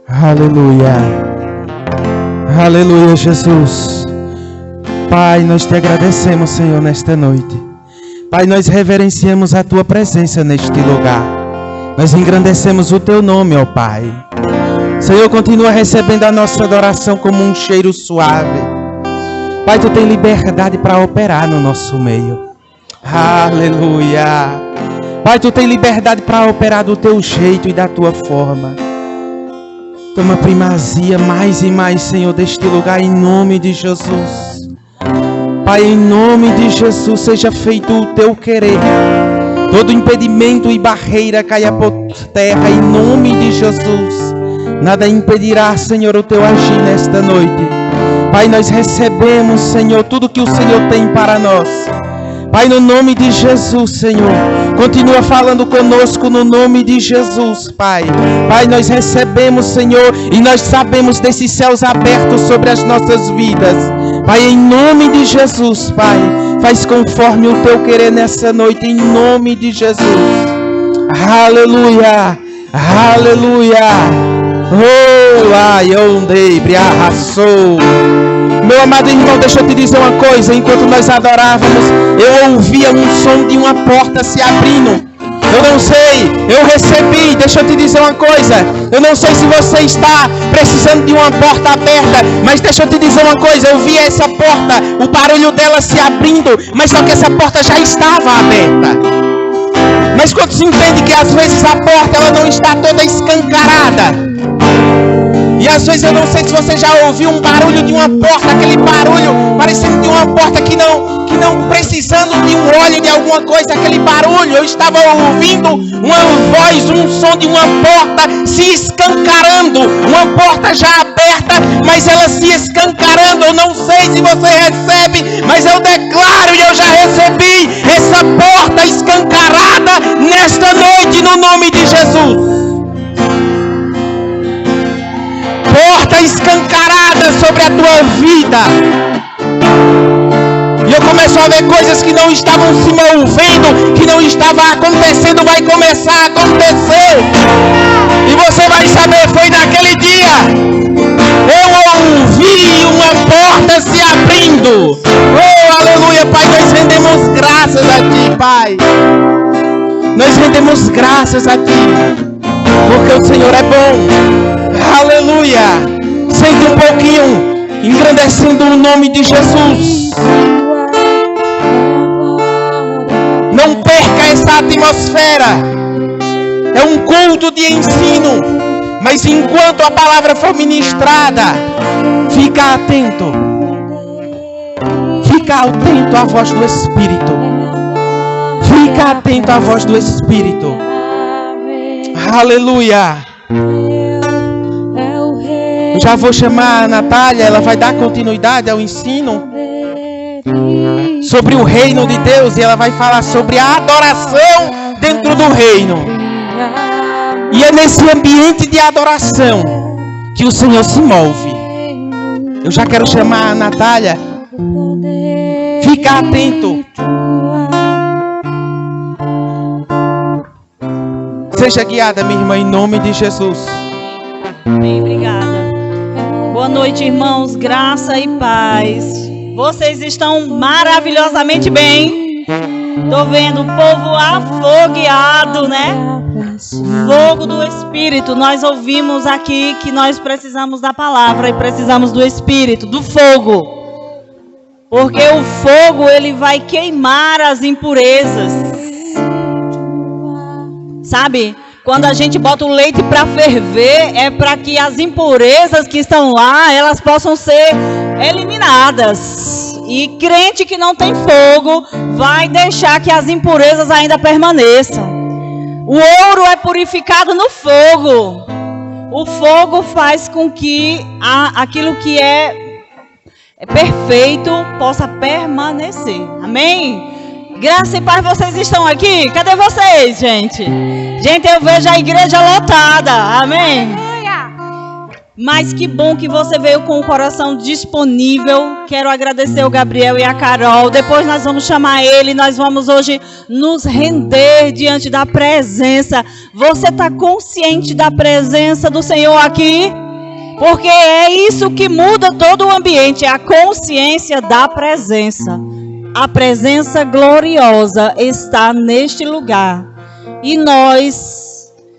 Aleluia. Aleluia, Jesus. Pai, nós te agradecemos, Senhor, nesta noite. Pai, nós reverenciamos a tua presença neste lugar. Nós engrandecemos o teu nome, ó Pai. Senhor, continua recebendo a nossa adoração como um cheiro suave. Pai, tu tem liberdade para operar no nosso meio. Aleluia. Pai, tu tem liberdade para operar do teu jeito e da tua forma. Toma primazia mais e mais, Senhor, deste lugar, em nome de Jesus. Pai, em nome de Jesus, seja feito o teu querer. Todo impedimento e barreira caia por terra, em nome de Jesus. Nada impedirá, Senhor, o teu agir nesta noite. Pai, nós recebemos, Senhor, tudo que o Senhor tem para nós. Pai, no nome de Jesus, Senhor, continua falando conosco no nome de Jesus, Pai. Pai, nós recebemos, Senhor, e nós sabemos desses céus abertos sobre as nossas vidas. Pai, em nome de Jesus, Pai, faz conforme o teu querer nessa noite, em nome de Jesus. Aleluia, aleluia. Oh, ai, ondei, briarraçou. Meu amado irmão, deixa eu te dizer uma coisa. Enquanto nós adorávamos, eu ouvia um som de uma porta se abrindo. Eu não sei, eu recebi. Deixa eu te dizer uma coisa. Eu não sei se você está precisando de uma porta aberta, mas deixa eu te dizer uma coisa. Eu vi essa porta, o barulho dela se abrindo, mas só que essa porta já estava aberta. Mas quantos entendem que às vezes a porta ela não está toda escancarada? E às vezes eu não sei se você já ouviu um barulho de uma porta, aquele barulho parecendo de uma porta que não precisando de um óleo, de alguma coisa, aquele barulho. Eu estava ouvindo uma voz, um som de uma porta se escancarando, uma porta já aberta, mas ela se escancarando. Eu não sei se você recebe, mas eu declaro e eu já recebi essa porta escancarada nesta noite no nome de Jesus. Porta escancarada sobre a tua vida. E eu começo a ver coisas que não estavam se movendo, que não estava acontecendo, vai começar a acontecer. E você vai saber, foi naquele dia. Eu ouvi uma porta se abrindo. Oh, aleluia, Pai, nós rendemos graças a Ti, Pai. Nós rendemos graças a Ti, porque o Senhor é bom. Aleluia. Sente um pouquinho, engrandecendo o nome de Jesus. Não perca essa atmosfera. É um culto de ensino, mas enquanto a palavra for ministrada, fica atento. Fica atento à voz do Espírito. Fica atento à voz do Espírito. Aleluia. Eu já vou chamar a Natália, ela vai dar continuidade ao ensino sobre o reino de Deus e ela vai falar sobre a adoração dentro do reino. E é nesse ambiente de adoração que o Senhor se move. Eu já quero chamar a Natália. Fica atento. Seja guiada, minha irmã, em nome de Jesus. Bem, obrigada. Boa noite, irmãos, graça e paz. Vocês estão maravilhosamente bem. Tô vendo o povo afogueado, né? Fogo do Espírito. Nós ouvimos aqui que nós precisamos da palavra e precisamos do Espírito, do fogo. Porque o fogo, ele vai queimar as impurezas. Sabe? Quando a gente bota o leite para ferver, é para que as impurezas que estão lá, elas possam ser eliminadas. E crente que não tem fogo, vai deixar que as impurezas ainda permaneçam. O ouro é purificado no fogo. O fogo faz com que aquilo que é perfeito possa permanecer. Amém? Graça e paz, vocês estão aqui? Cadê vocês, gente? Gente, eu vejo a igreja lotada. Amém? Mas que bom que você veio com o coração disponível. Quero agradecer o Gabriel e a Carol. Depois nós vamos chamar ele. Nós vamos hoje nos render diante da presença. Você está consciente da presença do Senhor aqui? Porque é isso que muda todo o ambiente. É a consciência da presença. A presença gloriosa está neste lugar. E nós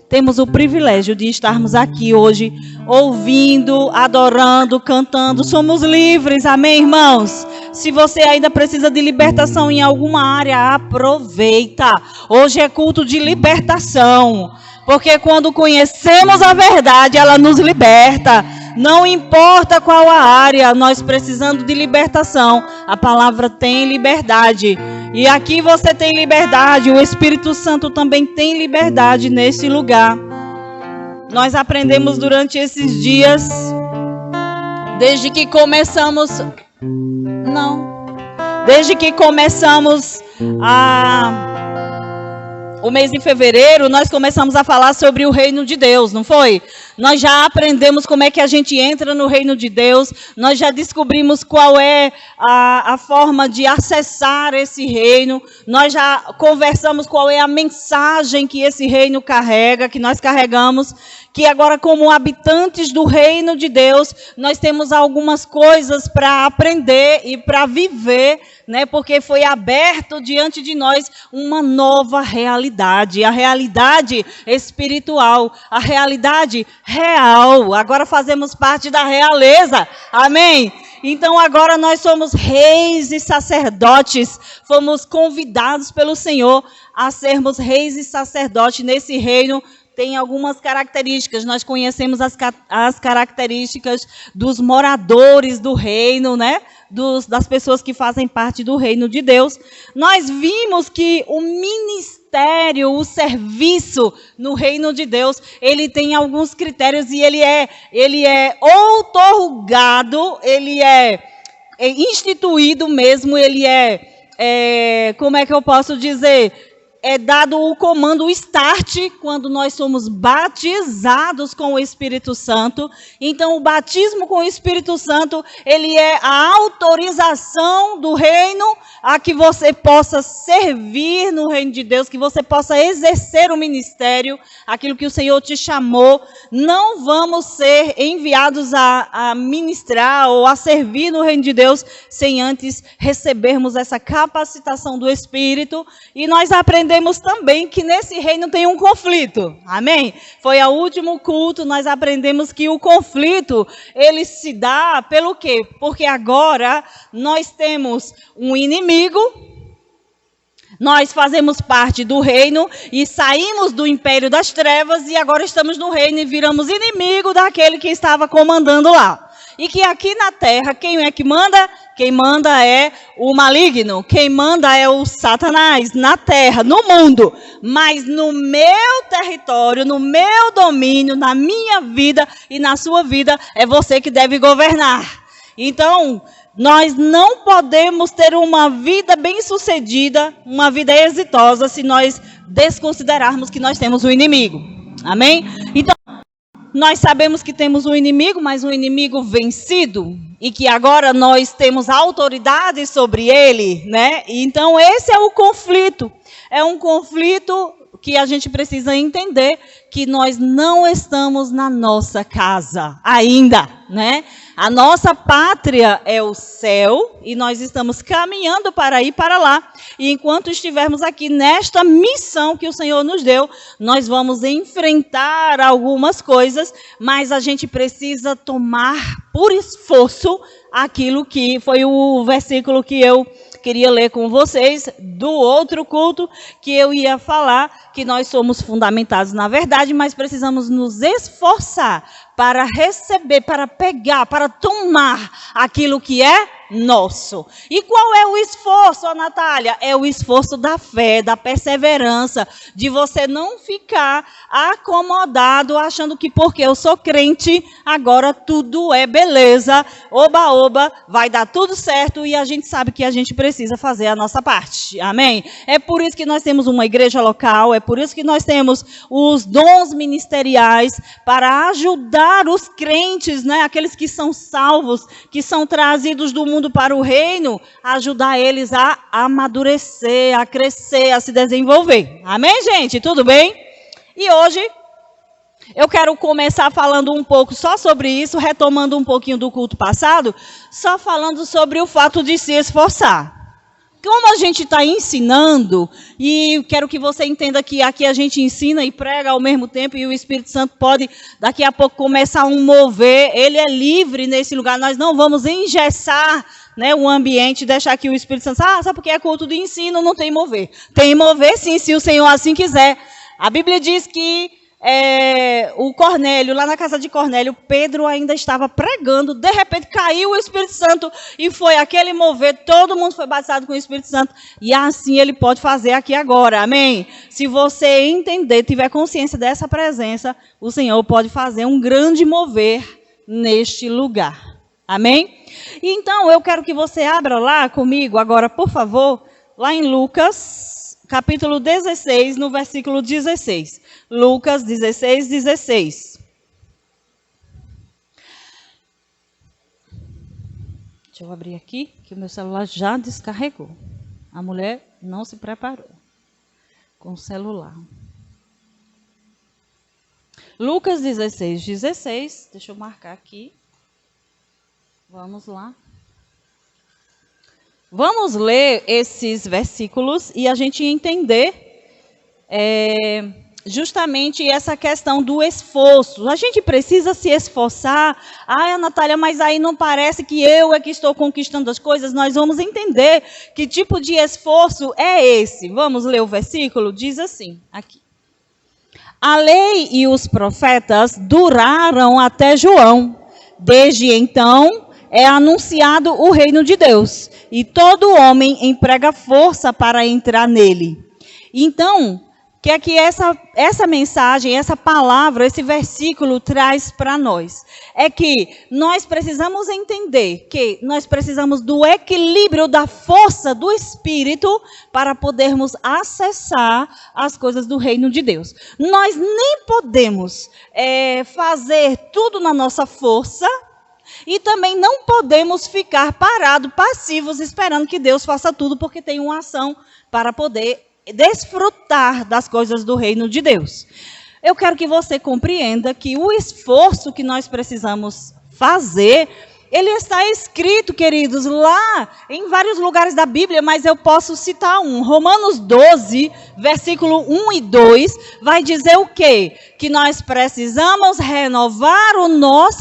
temos o privilégio de estarmos aqui hoje, ouvindo, adorando, cantando. Somos livres, amém, irmãos? Se você ainda precisa de libertação em alguma área, aproveita. Hoje é culto de libertação. Porque quando conhecemos a verdade, ela nos liberta. Não importa qual a área, nós precisamos de libertação. A palavra tem liberdade. E aqui você tem liberdade. O Espírito Santo também tem liberdade nesse lugar. Nós aprendemos durante esses dias, desde que começamos o mês de fevereiro, nós começamos a falar sobre o reino de Deus, não foi? Nós já aprendemos como é que a gente entra no reino de Deus, nós já descobrimos qual é a forma de acessar esse reino, nós já conversamos qual é a mensagem que esse reino carrega, que nós carregamos, que agora como habitantes do reino de Deus, nós temos algumas coisas para aprender e para viver, né? Porque foi aberto diante de nós uma nova realidade, a realidade espiritual, a realidade real. Agora fazemos parte da realeza, amém? Então agora nós somos reis e sacerdotes, fomos convidados pelo Senhor a sermos reis e sacerdotes nesse reino. Tem algumas características, nós conhecemos as características dos moradores do reino, né? Das pessoas que fazem parte do reino de Deus. Nós vimos que o ministério, o serviço no reino de Deus, ele tem alguns critérios e ele é outorgado, ele é instituído mesmo, ele como é que eu posso dizer? É dado o comando, o start, quando nós somos batizados com o Espírito Santo. Então, o batismo com o Espírito Santo, ele é a autorização do reino a que você possa servir no reino de Deus, que você possa exercer o ministério, aquilo que o Senhor te chamou. Não vamos ser enviados a ministrar ou a servir no reino de Deus sem antes recebermos essa capacitação do Espírito. E nós aprendemos também que nesse reino tem um conflito, amém? Foi ao último culto, nós aprendemos que o conflito, ele se dá pelo quê? Porque agora nós temos um inimigo, nós fazemos parte do reino e saímos do império das trevas e agora estamos no reino e viramos inimigo daquele que estava comandando lá. E que aqui na terra, quem é que manda? Quem manda é o maligno, quem manda é o Satanás na terra, no mundo. Mas no meu território, no meu domínio, na minha vida e na sua vida, é você que deve governar. Então, nós não podemos ter uma vida bem-sucedida, uma vida exitosa, se nós desconsiderarmos que nós temos um inimigo. Amém? Então, nós sabemos que temos um inimigo, mas um inimigo vencido, e que agora nós temos autoridade sobre ele, né? Então esse é o conflito. É um conflito que a gente precisa entender que nós não estamos na nossa casa ainda, né? A nossa pátria é o céu e nós estamos caminhando para ir para lá. E enquanto estivermos aqui nesta missão que o Senhor nos deu, nós vamos enfrentar algumas coisas, mas a gente precisa tomar por esforço aquilo que foi o versículo que eu queria ler com vocês do outro culto, que eu ia falar que nós somos fundamentados na verdade, mas precisamos nos esforçar para receber, para pegar, para tomar aquilo que é nosso. E qual é o esforço, ó, Natália? É o esforço da fé, da perseverança, de você não ficar acomodado, achando que porque eu sou crente, agora tudo é beleza, oba, oba, vai dar tudo certo e a gente sabe que a gente precisa fazer a nossa parte. Amém? É por isso que nós temos uma igreja local, é por isso que nós temos os dons ministeriais para ajudar os crentes, né, aqueles que são salvos, que são trazidos do mundo para o reino, ajudar eles a amadurecer, a crescer, a se desenvolver. Amém, gente? Tudo bem? E hoje eu quero começar falando um pouco só sobre isso, retomando um pouquinho do culto passado, só falando sobre o fato de se esforçar. Como a gente está ensinando, e quero que você entenda que aqui a gente ensina e prega ao mesmo tempo, e o Espírito Santo pode daqui a pouco começar a mover, ele é livre nesse lugar, nós não vamos engessar, né, o ambiente, deixar que o Espírito Santo, sabe porque é culto de ensino, não tem mover. Tem mover sim, se o Senhor assim quiser. A Bíblia diz que o Cornélio, lá na casa de Cornélio, Pedro ainda estava pregando, de repente caiu o Espírito Santo e foi aquele mover, todo mundo foi batizado com o Espírito Santo, e assim ele pode fazer aqui agora, amém? Se você entender, tiver consciência dessa presença, o Senhor pode fazer um grande mover neste lugar, amém? Então eu quero que você abra lá comigo agora, por favor, lá em Lucas, capítulo 16, no versículo 16. Lucas 16, 16. Deixa eu abrir aqui, que o meu celular já descarregou. A mulher não se preparou com o celular. Lucas 16, 16. Deixa eu marcar aqui. Vamos lá. Vamos ler esses versículos e a gente entender justamente essa questão do esforço. A gente precisa se esforçar. Ah, Natália, mas aí não parece que eu é que estou conquistando as coisas. Nós vamos entender que tipo de esforço é esse. Vamos ler o versículo? Diz assim, aqui. A lei e os profetas duraram até João. Desde então é anunciado o reino de Deus, e todo homem emprega força para entrar nele. Então, o que é que essa mensagem, essa palavra, esse versículo traz para nós? É que nós precisamos entender que nós precisamos do equilíbrio da força do Espírito para podermos acessar as coisas do reino de Deus. Nós nem podemos fazer tudo na nossa força, e também não podemos ficar parados, passivos, esperando que Deus faça tudo, porque tem uma ação para poder desfrutar das coisas do reino de Deus. Eu quero que você compreenda que o esforço que nós precisamos fazer, ele está escrito, queridos, lá em vários lugares da Bíblia, mas eu posso citar um. Romanos 12, versículo 1 e 2, vai dizer o quê? Que nós precisamos renovar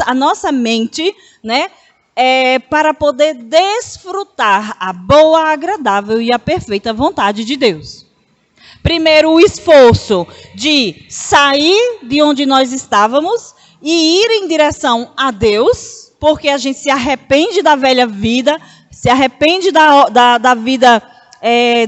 a nossa mente, né? Para poder desfrutar a boa, agradável e a perfeita vontade de Deus. Primeiro, o esforço de sair de onde nós estávamos e ir em direção a Deus, porque a gente se arrepende da velha vida, se arrepende da vida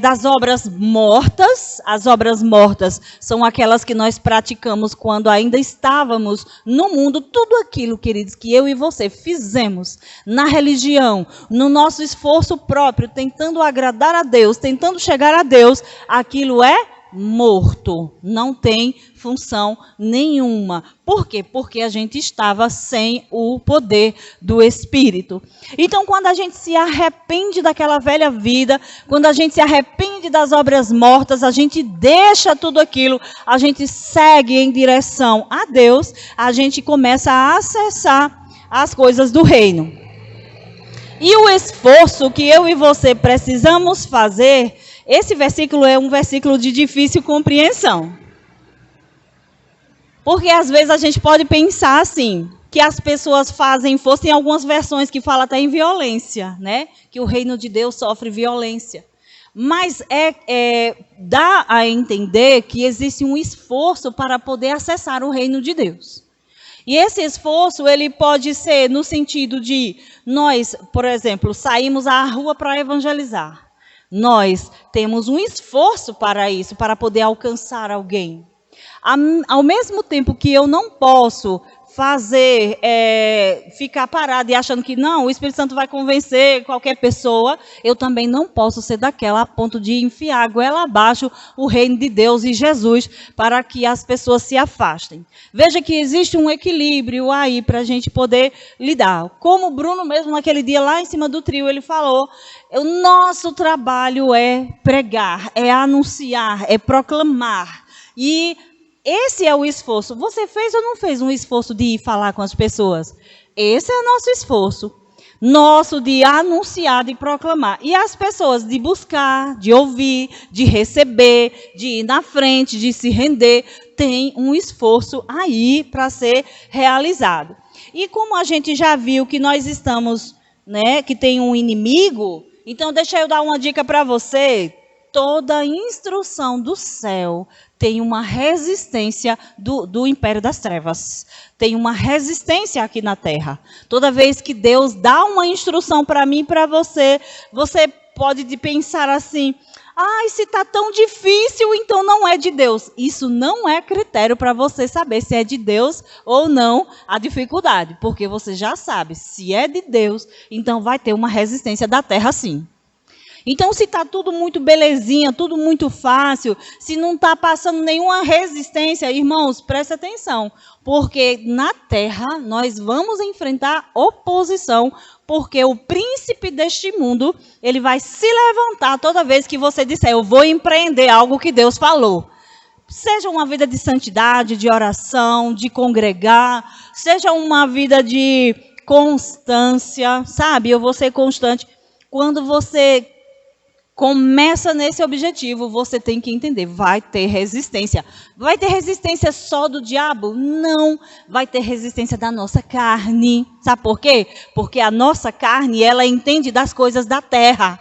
das obras mortas. As obras mortas são aquelas que nós praticamos quando ainda estávamos no mundo. Tudo aquilo, queridos, que eu e você fizemos na religião, no nosso esforço próprio, tentando agradar a Deus, tentando chegar a Deus, aquilo é morto, não tem função nenhuma. Por quê? Porque a gente estava sem o poder do Espírito. Então, quando a gente se arrepende daquela velha vida, quando a gente se arrepende das obras mortas, a gente deixa tudo aquilo, a gente segue em direção a Deus, a gente começa a acessar as coisas do reino. E o esforço que eu e você precisamos fazer, esse versículo é um versículo de difícil compreensão. Porque às vezes a gente pode pensar assim, que as pessoas fazem força, tem algumas versões que falam até em violência, né? Que o reino de Deus sofre violência. Mas dá a entender que existe um esforço para poder acessar o reino de Deus. E esse esforço, ele pode ser no sentido de nós, por exemplo, saímos à rua para evangelizar. Nós temos um esforço para isso, para poder alcançar alguém. Ao mesmo tempo que eu não posso ficar parado e achando que não, o Espírito Santo vai convencer qualquer pessoa, eu também não posso ser daquela a ponto de enfiar a goela abaixo o reino de Deus e Jesus para que as pessoas se afastem. Veja que existe um equilíbrio aí para a gente poder lidar. Como o Bruno mesmo naquele dia lá em cima do trio, ele falou, o nosso trabalho é pregar, é anunciar, é proclamar. E esse é o esforço. Você fez ou não fez um esforço de ir falar com as pessoas? Esse é o nosso esforço. Nosso de anunciar, de proclamar. E as pessoas de buscar, de ouvir, de receber, de ir na frente, de se render, tem um esforço aí para ser realizado. E como a gente já viu que nós estamos, né, que tem um inimigo, então deixa eu dar uma dica para você. Toda instrução do céu tem uma resistência do império das trevas. Tem uma resistência aqui na terra. Toda vez que Deus dá uma instrução para mim e para você, você pode pensar assim, se está tão difícil, então não é de Deus. Isso não é critério para você saber se é de Deus ou não a dificuldade. Porque você já sabe, se é de Deus, então vai ter uma resistência da terra sim. Então, se está tudo muito belezinha, tudo muito fácil, se não está passando nenhuma resistência, irmãos, presta atenção. Porque na terra nós vamos enfrentar oposição, porque o príncipe deste mundo, ele vai se levantar toda vez que você disser, eu vou empreender algo que Deus falou. Seja uma vida de santidade, de oração, de congregar, seja uma vida de constância, sabe? Eu vou ser constante. Quando você começa nesse objetivo, você tem que entender, vai ter resistência. Vai ter resistência só do diabo? Não, vai ter resistência da nossa carne. Sabe por quê? Porque a nossa carne, ela entende das coisas da terra.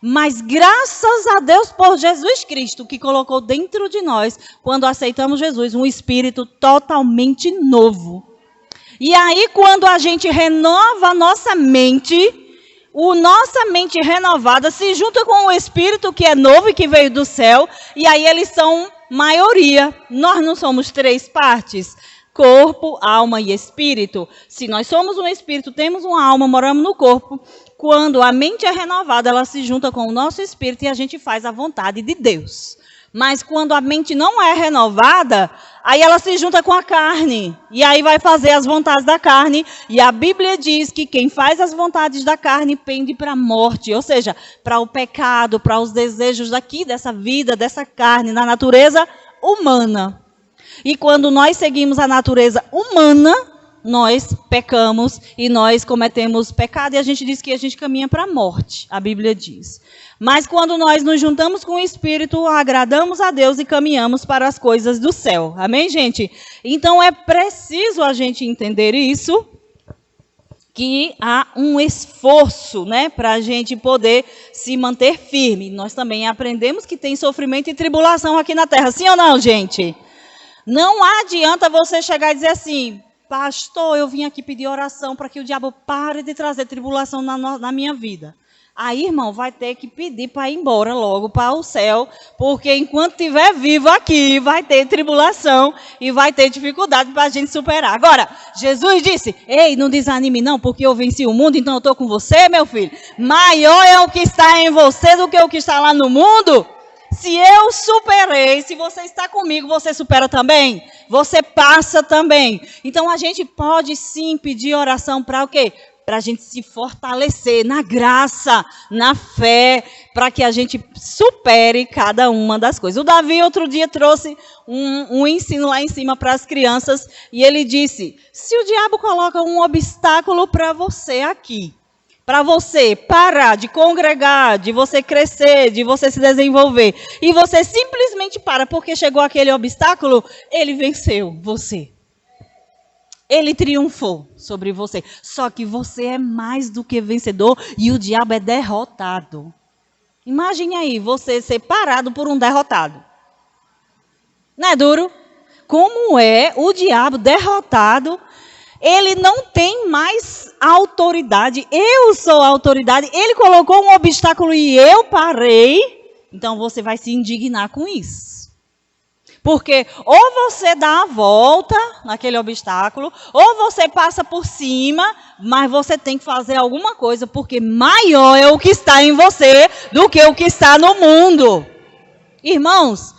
Mas graças a Deus por Jesus Cristo, que colocou dentro de nós, quando aceitamos Jesus, um espírito totalmente novo. E aí, quando a gente renova a nossa mente renovada se junta com o Espírito que é novo e que veio do céu, e aí eles são maioria. Nós não somos três partes, corpo, alma e espírito. Se nós somos um espírito, temos uma alma, moramos no corpo, quando a mente é renovada, ela se junta com o nosso espírito e a gente faz a vontade de Deus. Mas quando a mente não é renovada, aí ela se junta com a carne. E aí vai fazer as vontades da carne. E a Bíblia diz que quem faz as vontades da carne pende para a morte. Ou seja, para o pecado, para os desejos daqui, dessa vida, dessa carne, na natureza humana. E quando nós seguimos a natureza humana, nós pecamos e nós cometemos pecado. E a gente diz que a gente caminha para a morte, a Bíblia diz. Mas quando nós nos juntamos com o Espírito, agradamos a Deus e caminhamos para as coisas do céu. Amém, gente? Então é preciso a gente entender isso, que há um esforço, né, para a gente poder se manter firme. Nós também aprendemos que tem sofrimento e tribulação aqui na terra. Sim ou não, gente? Não adianta você chegar e dizer assim, pastor, eu vim aqui pedir oração para que o diabo pare de trazer tribulação na minha vida. Aí, irmão, vai ter que pedir para ir embora logo para o céu, porque enquanto estiver vivo aqui, vai ter tribulação e vai ter dificuldade para a gente superar. Agora, Jesus disse, ei, não desanime não, porque eu venci o mundo, então eu estou com você, meu filho. Maior é o que está em você do que o que está lá no mundo. Se eu superei, se você está comigo, você supera também. Você passa também. Então, a gente pode sim pedir oração para o quê? Para a gente se fortalecer na graça, na fé, para que a gente supere cada uma das coisas. O Davi, outro dia, trouxe um ensino lá em cima para as crianças, e ele disse, se o diabo coloca um obstáculo para você aqui, para você parar de congregar, de você crescer, de você se desenvolver, e você simplesmente para porque chegou aquele obstáculo, ele venceu você. Ele triunfou sobre você. Só que você é mais do que vencedor e o diabo é derrotado. Imagine aí, você ser parado por um derrotado. Não é duro? como é o diabo derrotado. Ele não tem mais autoridade. Eu sou a autoridade. Ele colocou um obstáculo e eu parei. Então você vai se indignar com isso. Porque ou você dá a volta naquele obstáculo, ou você passa por cima, mas você tem que fazer alguma coisa, porque maior é o que está em você do que o que está no mundo. Irmãos,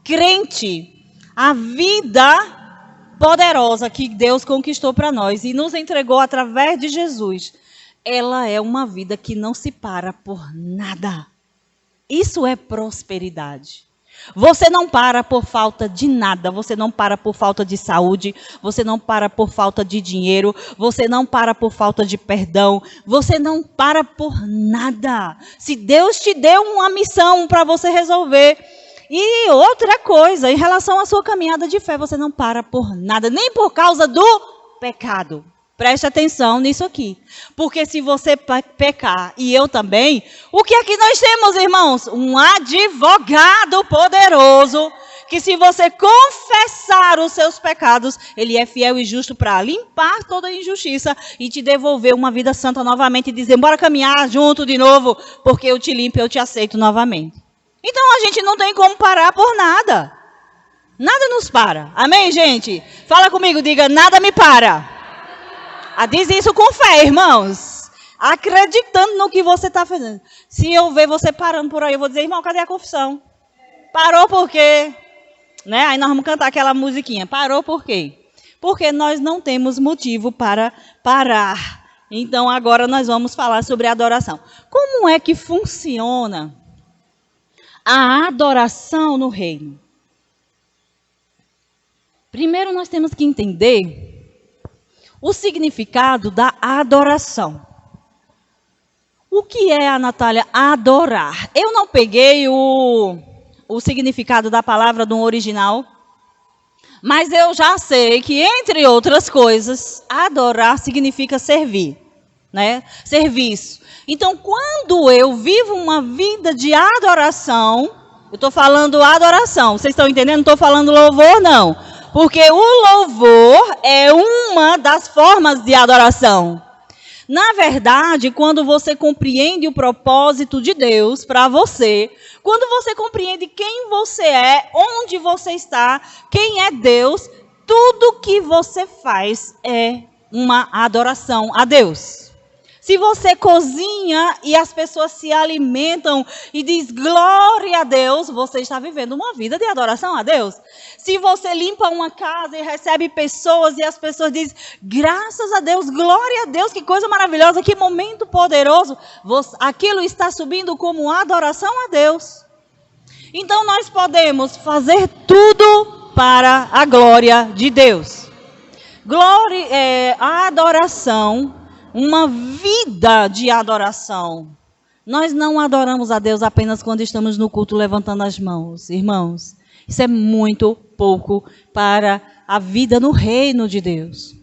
crente, a vida poderosa que Deus conquistou para nós e nos entregou através de Jesus, ela é uma vida que não se para por nada. Isso é prosperidade. Você não para por falta de nada, você não para por falta de saúde, você não para por falta de dinheiro, você não para por falta de perdão, você não para por nada. Se Deus te deu uma missão para você resolver. E outra coisa, em relação à sua caminhada de fé, você não para por nada, nem por causa do pecado. Preste atenção nisso aqui. Porque se você pecar, e eu também, o que é que nós temos, irmãos? Um advogado poderoso, que se você confessar os seus pecados, ele é fiel e justo para limpar toda a injustiça e te devolver uma vida santa novamente e dizer, bora caminhar junto de novo, porque eu te limpo e eu te aceito novamente. Então a gente não tem como parar por nada. Nada nos para. Amém, gente? Fala comigo, diga, nada me para. Diz isso com fé, irmãos. Acreditando no que você está fazendo. Se eu ver você parando por aí, eu vou dizer, irmão, cadê a confissão? Parou por quê? Né? Aí nós vamos cantar aquela musiquinha. Parou por quê? Porque nós não temos motivo para parar. Então agora nós vamos falar sobre a adoração. Como é que funciona a adoração no reino? Primeiro nós temos que entender o significado da adoração. O que é, a Natália, adorar? Eu não peguei o significado da palavra do original, mas eu já sei que, entre outras coisas, adorar significa servir, né? Serviço. Então, quando eu vivo uma vida de adoração, eu estou falando adoração, vocês estão entendendo? Não estou falando louvor, não. Porque o louvor é uma das formas de adoração. Na verdade, quando você compreende o propósito de Deus para você, quando você compreende quem você é, onde você está, quem é Deus, tudo que você faz é uma adoração a Deus. Se você cozinha e as pessoas se alimentam e diz glória a Deus, você está vivendo uma vida de adoração a Deus. Se você limpa uma casa e recebe pessoas e as pessoas dizem graças a Deus, glória a Deus, que coisa maravilhosa, que momento poderoso, aquilo está subindo como adoração a Deus. Então nós podemos fazer tudo para a glória de Deus. A adoração, uma vida de adoração. Nós não adoramos a Deus apenas quando estamos no culto levantando as mãos, irmãos. Isso é muito pouco para a vida no reino de Deus.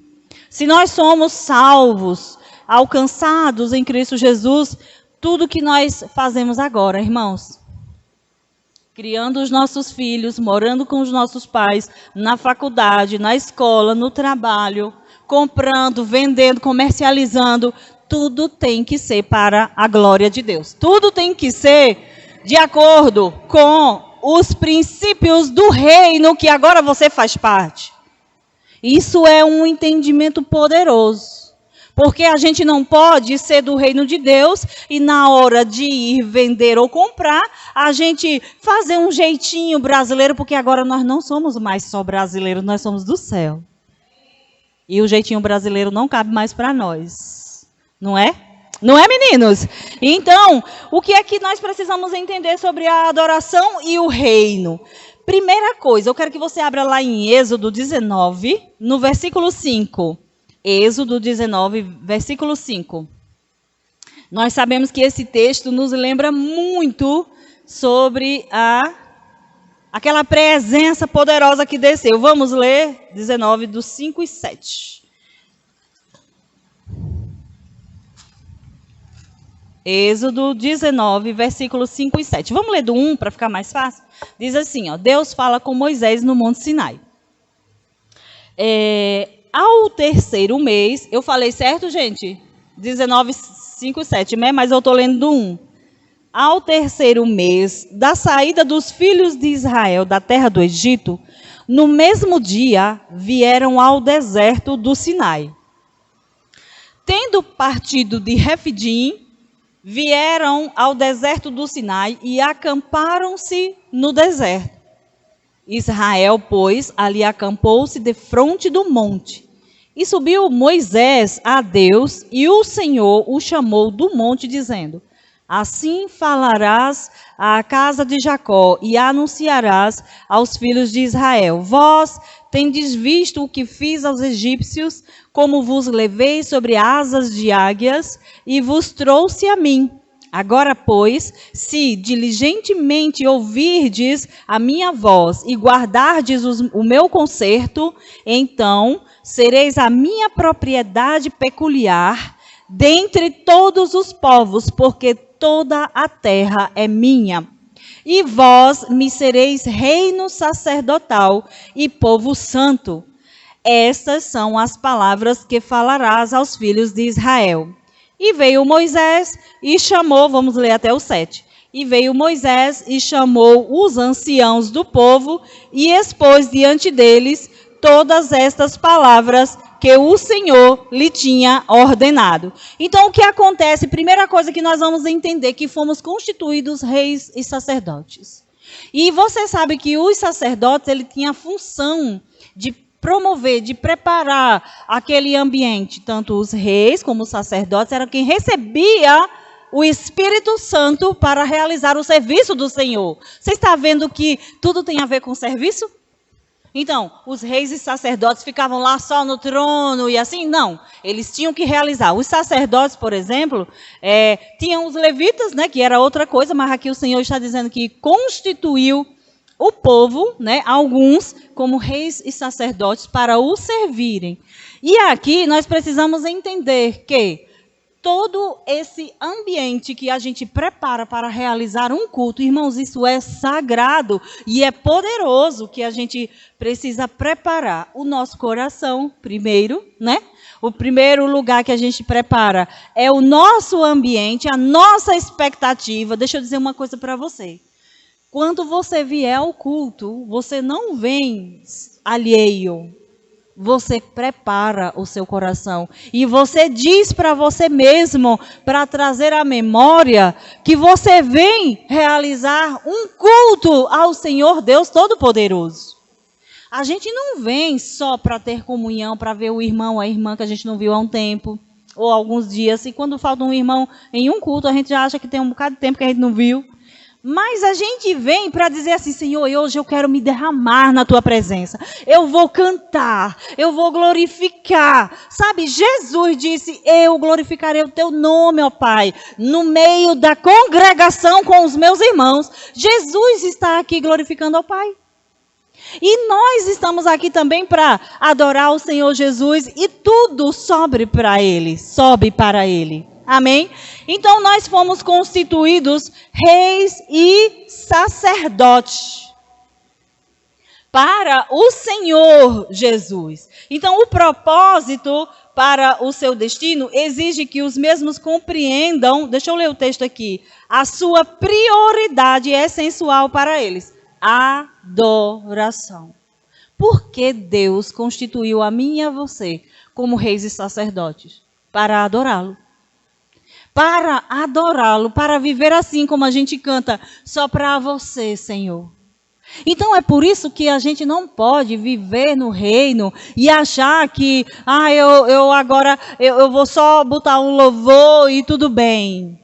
Se nós somos salvos, alcançados em Cristo Jesus, tudo que nós fazemos agora, irmãos, criando os nossos filhos, morando com os nossos pais, na faculdade, na escola, no trabalho, comprando, vendendo, comercializando, tudo tem que ser para a glória de Deus. Tudo tem que ser de acordo com os princípios do reino que agora você faz parte. Isso é um entendimento poderoso. Porque a gente não pode ser do reino de Deus e na hora de ir vender ou comprar, a gente fazer um jeitinho brasileiro, porque agora nós não somos mais só brasileiros, nós somos do céu. E o jeitinho brasileiro não cabe mais para nós. Não é? Não é, meninos? Então, o que é que nós precisamos entender sobre a adoração e o reino? Primeira coisa, eu quero que você abra lá em Êxodo 19, no versículo 5. Êxodo 19, versículo 5. Nós sabemos que esse texto nos lembra muito sobre aquela presença poderosa que desceu. Vamos ler 19, dos 5 e 7. Êxodo 19, versículos 5 e 7. Vamos ler do 1 para ficar mais fácil? Diz assim, ó, Deus fala com Moisés no Monte Sinai. Ao terceiro mês, eu falei certo, gente? 19:5-7, né? Mas eu estou lendo do 1. Ao terceiro mês da saída dos filhos de Israel da terra do Egito, no mesmo dia vieram ao deserto do Sinai. Tendo partido de Refidim, vieram ao deserto do Sinai e acamparam-se no deserto. Israel, pois, ali acampou-se defronte do monte. E subiu Moisés a Deus, e o Senhor o chamou do monte, dizendo: assim falarás à casa de Jacó, e anunciarás aos filhos de Israel: vós tendes visto o que fiz aos egípcios, como vos levei sobre asas de águias, e vos trouxe a mim. Agora, pois, se diligentemente ouvirdes a minha voz e guardardes o meu concerto, então sereis a minha propriedade peculiar dentre todos os povos, porque toda a terra é minha. E vós me sereis reino sacerdotal e povo santo. Estas são as palavras que falarás aos filhos de Israel. E veio Moisés e chamou, vamos ler até o 7. E veio Moisés e chamou os anciãos do povo e expôs diante deles todas estas palavras que o Senhor lhe tinha ordenado. Então, o que acontece? Primeira coisa que nós vamos entender, que fomos constituídos reis e sacerdotes. E você sabe que os sacerdotes, ele tinha a função de promover, de preparar aquele ambiente. Tanto os reis como os sacerdotes eram quem recebia o Espírito Santo para realizar o serviço do Senhor. Você está vendo que tudo tem a ver com serviço? Então, os reis e sacerdotes ficavam lá só no trono e assim? Não, eles tinham que realizar. Os sacerdotes, por exemplo, tinham os levitas, né, que era outra coisa, mas aqui o Senhor está dizendo que constituiu o povo, né, alguns, como reis e sacerdotes para o servirem. E aqui nós precisamos entender que todo esse ambiente que a gente prepara para realizar um culto, irmãos, isso é sagrado e é poderoso, que a gente precisa preparar o nosso coração primeiro, né? O primeiro lugar que a gente prepara é o nosso ambiente, a nossa expectativa. Deixa eu dizer uma coisa para você. Quando você vier ao culto, você não vem alheio. Você prepara o seu coração. E você diz para você mesmo, para trazer à memória, que você vem realizar um culto ao Senhor Deus Todo-Poderoso. A gente não vem só para ter comunhão, para ver o irmão, a irmã que a gente não viu há um tempo, ou alguns dias. E quando falta um irmão em um culto, a gente já acha que tem um bocado de tempo que a gente não viu. Mas a gente vem para dizer assim: Senhor, hoje eu quero me derramar na tua presença. Eu vou cantar, eu vou glorificar. Sabe, Jesus disse: eu glorificarei o teu nome, ó Pai, no meio da congregação com os meus irmãos. Jesus está aqui glorificando ao Pai. E nós estamos aqui também para adorar o Senhor Jesus, e tudo sobe para Ele. Amém? Então, nós fomos constituídos reis e sacerdotes para o Senhor Jesus. Então, o propósito para o seu destino exige que os mesmos compreendam, deixa eu ler o texto aqui, a sua prioridade essencial para eles: adoração. Por que Deus constituiu a mim e a você como reis e sacerdotes? Para adorá-lo. Para adorá-lo, para viver assim como a gente canta, só para você, Senhor. Então é por isso que a gente não pode viver no reino e achar que eu vou só botar um louvor e tudo bem.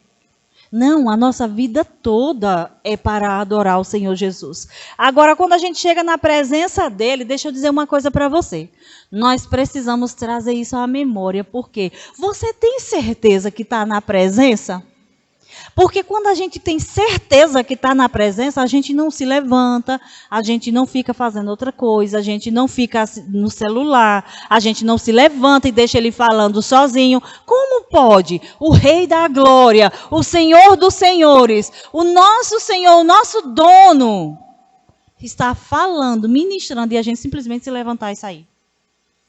Não, a nossa vida toda é para adorar o Senhor Jesus. Agora, quando a gente chega na presença dele, deixa eu dizer uma coisa para você. Nós precisamos trazer isso à memória, porque você tem certeza que está na presença? Porque quando a gente tem certeza que está na presença, a gente não se levanta, a gente não fica fazendo outra coisa, a gente não fica no celular, a gente não se levanta e deixa ele falando sozinho. Como pode o Rei da Glória, o Senhor dos Senhores, o nosso Senhor, o nosso dono, estar falando, ministrando, e a gente simplesmente se levantar e sair?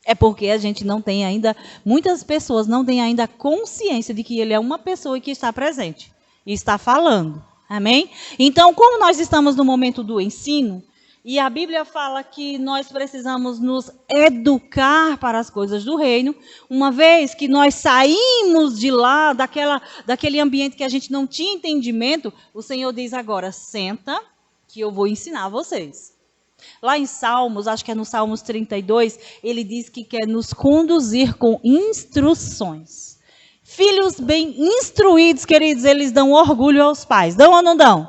É porque a gente não tem ainda, muitas pessoas não têm ainda consciência de que ele é uma pessoa que está presente e está falando. Amém? Então, como nós estamos no momento do ensino, e a Bíblia fala que nós precisamos nos educar para as coisas do reino, uma vez que nós saímos de lá, daquele ambiente que a gente não tinha entendimento, o Senhor diz agora, senta que eu vou ensinar vocês. Lá em Salmos, acho que é no Salmos 32, ele diz que quer nos conduzir com instruções. Filhos bem instruídos, queridos, eles dão orgulho aos pais. Dão ou não dão?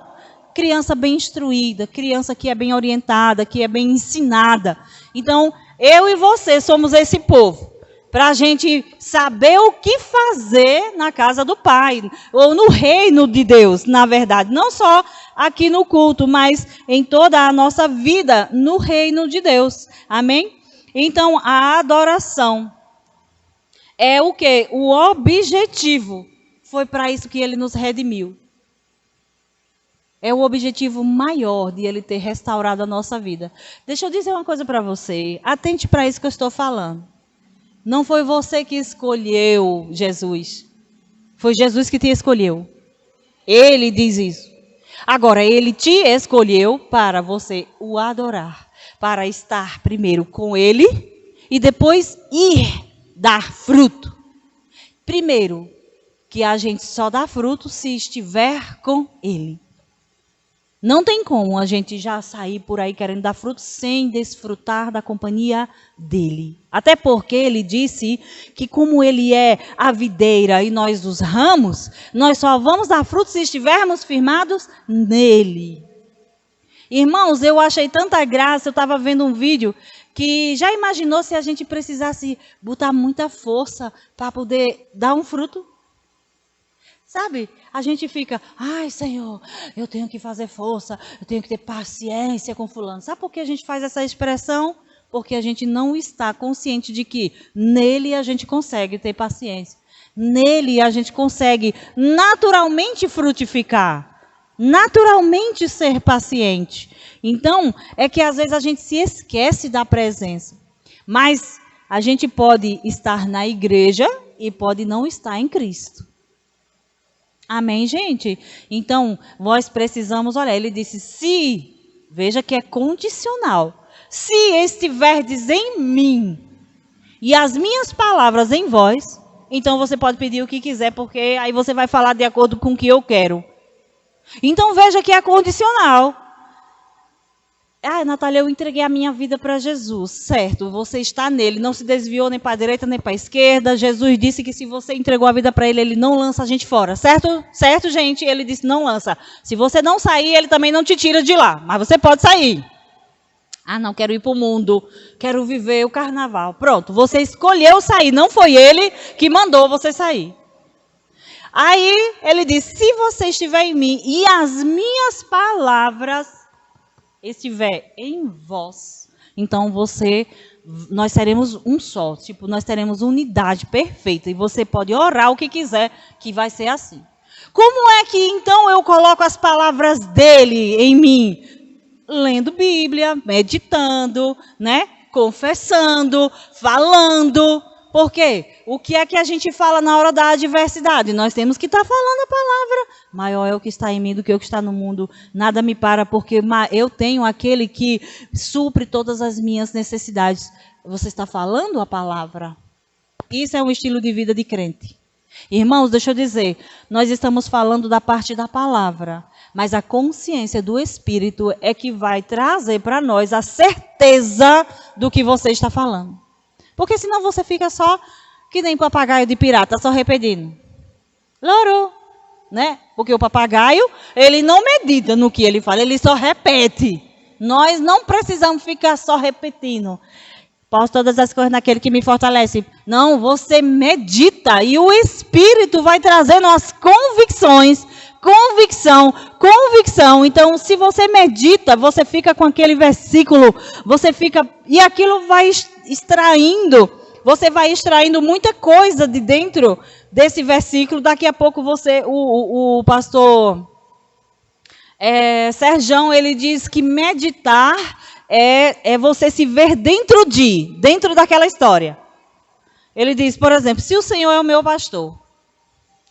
Criança bem instruída, criança que é bem orientada, que é bem ensinada. Então, eu e você somos esse povo. Para a gente saber o que fazer na casa do Pai, ou no reino de Deus, na verdade. Não só aqui no culto, mas em toda a nossa vida no reino de Deus. Amém? Então, a adoração é o quê? O objetivo. Foi para isso que ele nos redimiu. É o objetivo maior de ele ter restaurado a nossa vida. Deixa eu dizer uma coisa para você. Atente para isso que eu estou falando. Não foi você que escolheu Jesus. Foi Jesus que te escolheu. Ele diz isso. Agora, ele te escolheu para você o adorar. Para estar primeiro com ele e depois ir dar fruto. Primeiro, que a gente só dá fruto se estiver com ele. Não tem como a gente já sair por aí querendo dar fruto sem desfrutar da companhia dele. Até porque ele disse que como ele é a videira e nós os ramos, nós só vamos dar fruto se estivermos firmados nele. Irmãos, eu achei tanta graça, eu estava vendo um vídeo que já imaginou se a gente precisasse botar muita força para poder dar um fruto? Sabe, a gente fica, ai Senhor, eu tenho que fazer força, eu tenho que ter paciência com fulano. Sabe por que a gente faz essa expressão? Porque a gente não está consciente de que nele a gente consegue ter paciência. Nele a gente consegue naturalmente frutificar, naturalmente ser paciente. Então, é que às vezes a gente se esquece da presença. Mas a gente pode estar na igreja e pode não estar em Cristo. Amém, gente? Então, nós precisamos, olha, ele disse, veja que é condicional. Se estiverdes em mim e as minhas palavras em vós, então você pode pedir o que quiser, porque aí você vai falar de acordo com o que eu quero. Então, veja que é condicional. Ah, Natália, eu entreguei a minha vida para Jesus. Certo, você está nele, não se desviou nem para a direita nem para a esquerda. Jesus disse que se você entregou a vida para ele, ele não lança a gente fora. Certo? Certo, gente? Ele disse não lança. Se você não sair, ele também não te tira de lá. Mas você pode sair. Ah, não, quero ir para o mundo. Quero viver o carnaval. Pronto, você escolheu sair. Não foi ele que mandou você sair. Aí, ele disse, se você estiver em mim e as minhas palavras estiver em vós, então nós seremos um só, tipo, nós teremos unidade perfeita, e você pode orar o que quiser, que vai ser assim. Como é que então eu coloco as palavras dele em mim? Lendo Bíblia, meditando, né? Confessando, falando. Por quê? O que é que a gente fala na hora da adversidade? Nós temos que estar falando a palavra. Maior é o que está em mim do que o que está no mundo. Nada me para, porque eu tenho aquele que supre todas as minhas necessidades. Você está falando a palavra. Isso é um estilo de vida de crente. Irmãos, deixa eu dizer, nós estamos falando da parte da palavra, mas a consciência do Espírito é que vai trazer para nós a certeza do que você está falando. Porque senão você fica só que nem papagaio de pirata, só repetindo. Loro, né? Porque o papagaio, ele não medita no que ele fala, ele só repete. Nós não precisamos ficar só repetindo. Posso todas as coisas naquele que me fortalece. Não, você medita e o Espírito vai trazendo as convicções. Convicção. Então, se você medita, você fica com aquele versículo, você fica, e aquilo vai extraindo, você vai extraindo muita coisa de dentro desse versículo. Daqui a pouco o pastor Serjão, ele diz que meditar é você se ver dentro daquela história. Ele diz, por exemplo, se o Senhor é o meu pastor,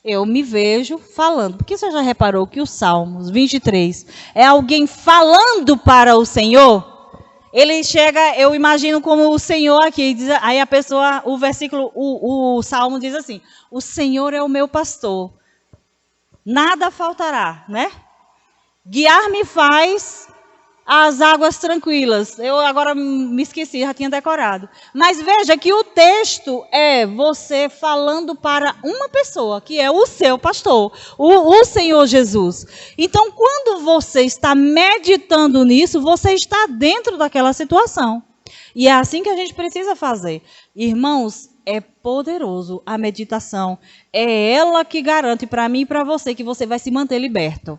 eu me vejo falando. Porque você já reparou que o Salmos 23 é alguém falando para o Senhor? Ele chega, eu imagino como o Senhor aqui, diz, aí a pessoa, o versículo, o Salmo diz assim, o Senhor é o meu pastor, nada faltará, né? Guiar-me faz as águas tranquilas. Eu agora me esqueci, já tinha decorado. Mas veja que o texto é você falando para uma pessoa, que é o seu pastor, o Senhor Jesus. Então, quando você está meditando nisso, você está dentro daquela situação. E é assim que a gente precisa fazer. Irmãos, é poderoso a meditação. É ela que garante para mim e para você que você vai se manter liberto.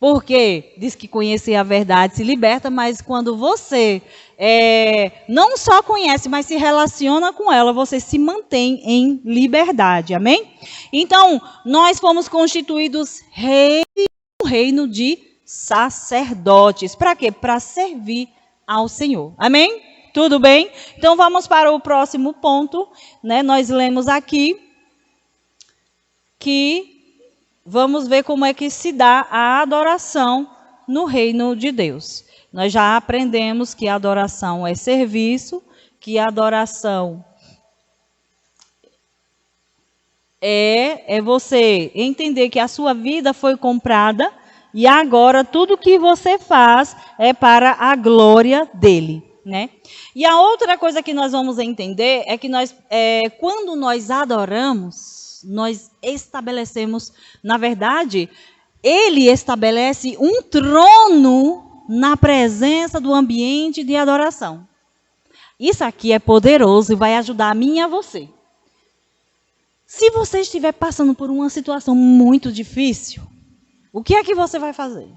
Porque diz que conhecer a verdade se liberta, mas quando você não só conhece, mas se relaciona com ela, você se mantém em liberdade, amém? Então, nós fomos constituídos um reino de sacerdotes. Para quê? Para servir ao Senhor, amém? Tudo bem? Então, vamos para o próximo ponto, né? Nós lemos aqui que vamos ver como é que se dá a adoração no reino de Deus. Nós já aprendemos que a adoração é serviço, que a adoração é você entender que a sua vida foi comprada e agora tudo que você faz é para a glória dele, né? E a outra coisa que nós vamos entender é que quando nós adoramos, nós estabelecemos, na verdade, ele estabelece um trono na presença do ambiente de adoração. Isso aqui é poderoso e vai ajudar a mim e a você. Se você estiver passando por uma situação muito difícil, o que é que você vai fazer?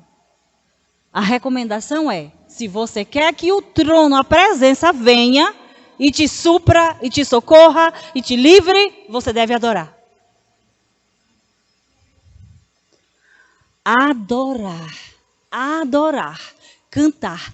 A recomendação é, se você quer que o trono, a presença venha e te supra, e te socorra, e te livre, você deve adorar. Adorar, cantar,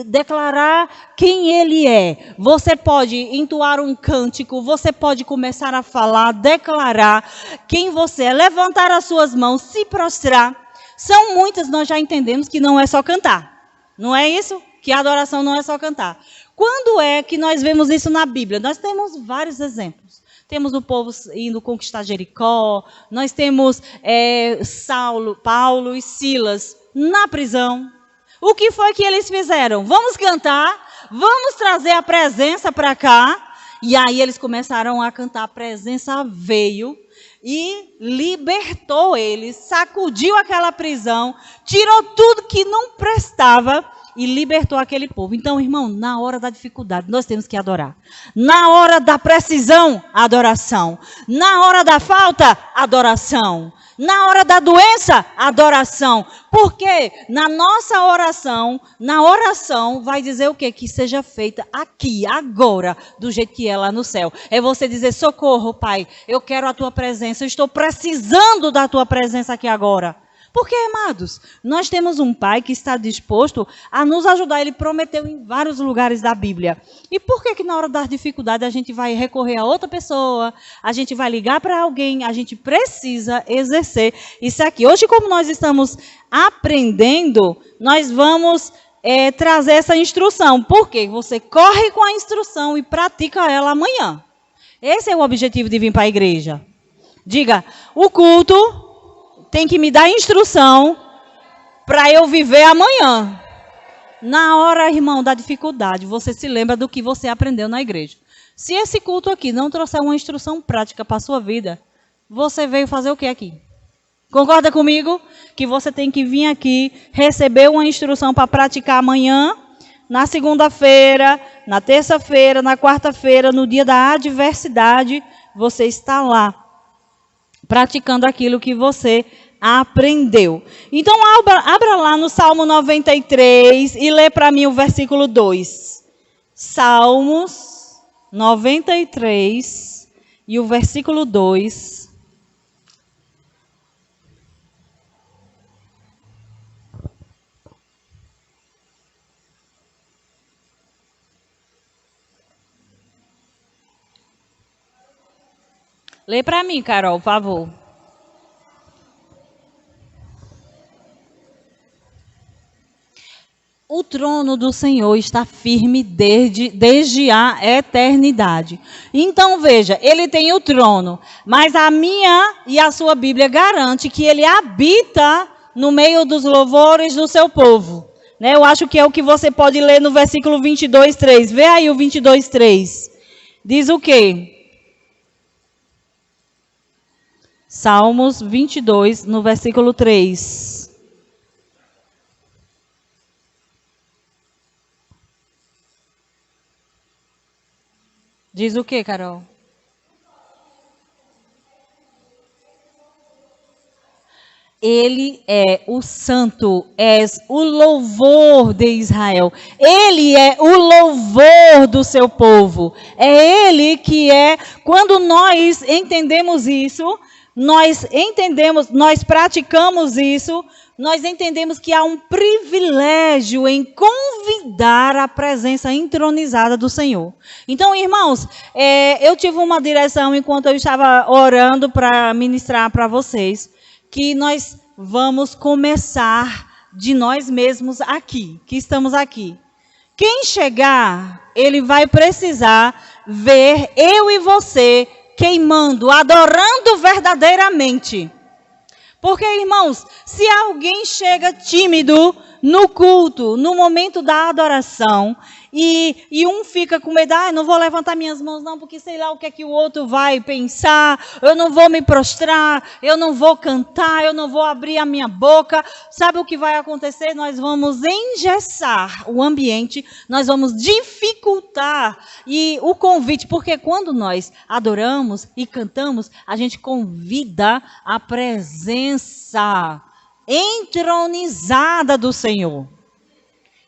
declarar quem ele é. Você pode entoar um cântico, você pode começar a falar, declarar quem você é, levantar as suas mãos, se prostrar. São muitas, nós já entendemos que não é só cantar. Não é isso? Que a adoração não é só cantar. Quando é que nós vemos isso na Bíblia? Nós temos vários exemplos. Temos o povo indo conquistar Jericó, nós temos Paulo e Silas na prisão. O que foi que eles fizeram? Vamos cantar, vamos trazer a presença para cá. E aí eles começaram a cantar, a presença veio e libertou eles, sacudiu aquela prisão, tirou tudo que não prestava e libertou aquele povo. Então, irmão, na hora da dificuldade, nós temos que adorar. Na hora da precisão, adoração. Na hora da falta, adoração. Na hora da doença, adoração. Porque na nossa oração, na oração, vai dizer o quê? Que seja feita aqui, agora, do jeito que é lá no céu. É você dizer, socorro, Pai, eu quero a tua presença, eu estou precisando da tua presença aqui agora. Porque, amados, nós temos um Pai que está disposto a nos ajudar. Ele prometeu em vários lugares da Bíblia. E por que na hora das dificuldades a gente vai recorrer a outra pessoa, a gente vai ligar para alguém, a gente precisa exercer isso aqui. Hoje, como nós estamos aprendendo, nós vamos trazer essa instrução. Porque você corre com a instrução e pratica ela amanhã. Esse é o objetivo de vir para a igreja. Diga, o culto tem que me dar instrução para eu viver amanhã. Na hora, irmão, da dificuldade, você se lembra do que você aprendeu na igreja. Se esse culto aqui não trouxer uma instrução prática para a sua vida, você veio fazer o que aqui? Concorda comigo? Que você tem que vir aqui, receber uma instrução para praticar amanhã, na segunda-feira, na terça-feira, na quarta-feira, no dia da adversidade, você está lá, praticando aquilo que você aprendeu. Então, abra lá no Salmo 93 e lê para mim o versículo 2. Salmos 93 e o versículo 2. Lê para mim, Carol, por favor. O trono do Senhor está firme desde a eternidade. Então veja, ele tem o trono, mas a minha e a sua Bíblia garante que ele habita no meio dos louvores do seu povo. Né? Eu acho que é o que você pode ler no versículo 22:3. Vê aí o 22:3. Diz o quê? Salmos 22, no versículo 3. Diz o quê, Carol? Ele é o santo, é o louvor de Israel. Ele é o louvor do seu povo. É ele que é, quando nós entendemos isso, nós praticamos isso, nós entendemos que há um privilégio em convidar a presença entronizada do Senhor. Então, irmãos, eu tive uma direção enquanto eu estava orando para ministrar para vocês, que nós vamos começar de nós mesmos aqui, que estamos aqui. Quem chegar, ele vai precisar ver eu e você queimando, adorando verdadeiramente. Porque, irmãos, se alguém chega tímido no culto, no momento da adoração, e um fica com medo, não vou levantar minhas mãos não, porque sei lá o que é que o outro vai pensar, eu não vou me prostrar, eu não vou cantar, eu não vou abrir a minha boca. Sabe o que vai acontecer? Nós vamos engessar o ambiente, nós vamos dificultar o convite, porque quando nós adoramos e cantamos, a gente convida a presença entronizada do Senhor.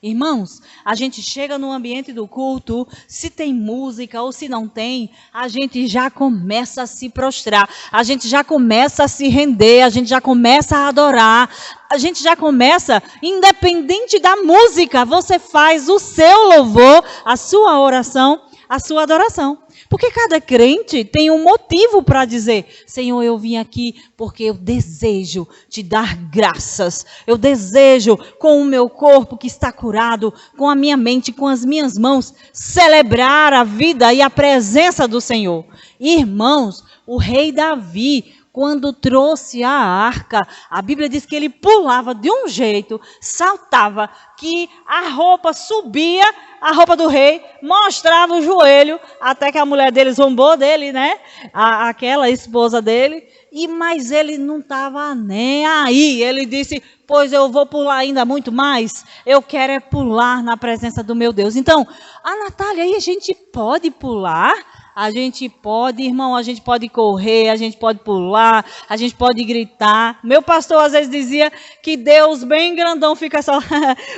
Irmãos, a gente chega no ambiente do culto, se tem música ou se não tem, a gente já começa a se prostrar, a gente já começa a se render, a gente já começa a adorar, a gente já começa, independente da música, você faz o seu louvor, a sua oração, a sua adoração. Porque cada crente tem um motivo para dizer, Senhor, eu vim aqui porque eu desejo te dar graças. Eu desejo, com o meu corpo que está curado, com a minha mente, com as minhas mãos, celebrar a vida e a presença do Senhor. Irmãos, o rei Davi, quando trouxe a arca, a Bíblia diz que ele pulava de um jeito, saltava, que a roupa subia, a roupa do rei, mostrava o joelho, até que a mulher dele zombou dele, né? Aquela esposa dele, mas ele não estava nem aí. Ele disse, pois eu vou pular ainda muito mais, eu quero é pular na presença do meu Deus. Então, a Natália, aí a gente pode pular? A gente pode, irmão, a gente pode correr, a gente pode pular, a gente pode gritar. Meu pastor às vezes dizia que Deus bem grandão fica só,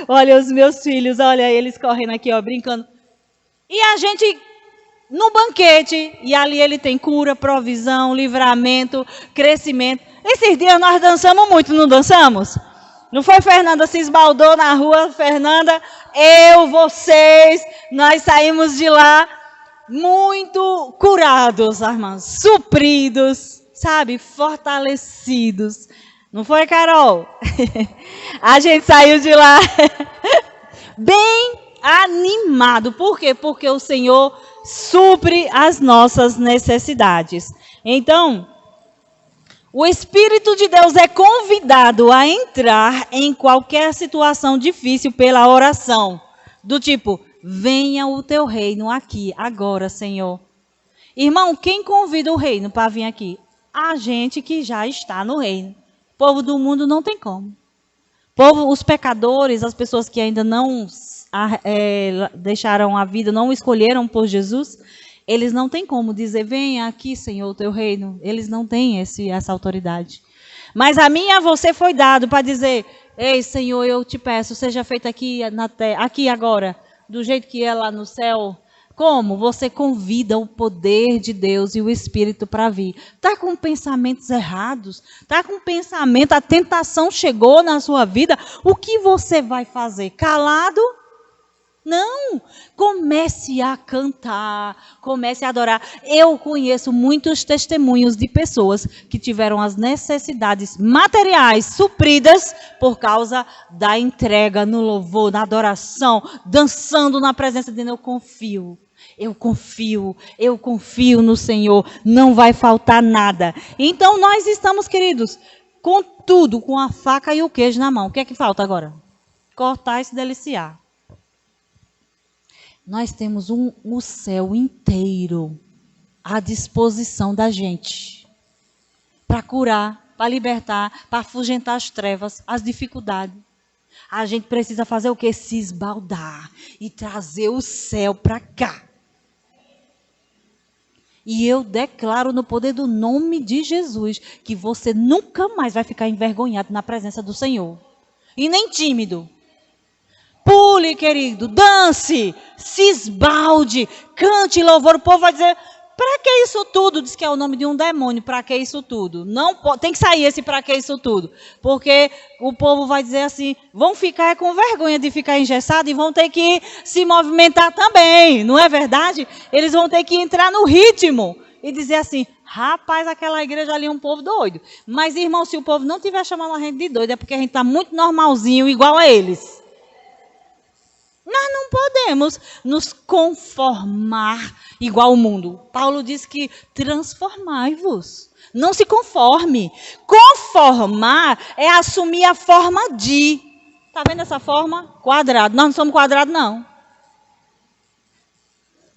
olha os meus filhos, olha eles correndo aqui, ó, brincando. E a gente no banquete, e ali ele tem cura, provisão, livramento, crescimento. Esses dias nós dançamos muito, não dançamos? Não foi, Fernanda? Se esbaldou na rua, Fernanda, eu, vocês, nós saímos de lá muito curados, irmãos, supridos, sabe, fortalecidos. Não foi, Carol? A gente saiu de lá bem animado. Por quê? Porque o Senhor supre as nossas necessidades. Então, o Espírito de Deus é convidado a entrar em qualquer situação difícil pela oração, do tipo, venha o teu reino aqui, agora, Senhor. Irmão, quem convida o reino para vir aqui? A gente que já está no reino. O povo do mundo não tem como. Os pecadores, as pessoas que ainda não deixaram a vida, não escolheram por Jesus, eles não têm como dizer, venha aqui, Senhor, o teu reino. Eles não têm essa autoridade. Mas a mim e a você foi dado para dizer, ei, Senhor, eu te peço, seja feito aqui na terra, aqui agora, do jeito que é lá no céu. Como? Você convida o poder de Deus e o Espírito para vir. Está com pensamentos errados? Está com pensamento, a tentação chegou na sua vida? O que você vai fazer? Calado? Não, comece a cantar, comece a adorar. Eu conheço muitos testemunhos de pessoas que tiveram as necessidades materiais supridas por causa da entrega no louvor, na adoração, dançando na presença de Deus. Eu confio no Senhor, não vai faltar nada. Então nós estamos, queridos, com tudo, com a faca e o queijo na mão. O que é que falta agora? Cortar e se deliciar. Nós temos o céu inteiro à disposição da gente para curar, para libertar, para afugentar as trevas, as dificuldades. A gente precisa fazer o quê? Se esbaldar e trazer o céu para cá. E eu declaro no poder do nome de Jesus que você nunca mais vai ficar envergonhado na presença do Senhor. E nem tímido. Pule, querido, dance, se esbalde, cante louvor. O povo vai dizer, para que isso tudo? Diz que é o nome de um demônio, para que isso tudo? Não pode, tem que sair esse para que isso tudo. Porque o povo vai dizer assim, vão ficar com vergonha de ficar engessado e vão ter que se movimentar também, não é verdade? Eles vão ter que entrar no ritmo e dizer assim, rapaz, aquela igreja ali é um povo doido. Mas, irmão, se o povo não estiver chamando a gente de doido, é porque a gente está muito normalzinho, igual a eles. Nós não podemos nos conformar igual ao mundo. Paulo diz que transformai-vos. Não se conforme. Conformar é assumir a forma de. Está vendo essa forma? Quadrado. Nós não somos quadrado, não.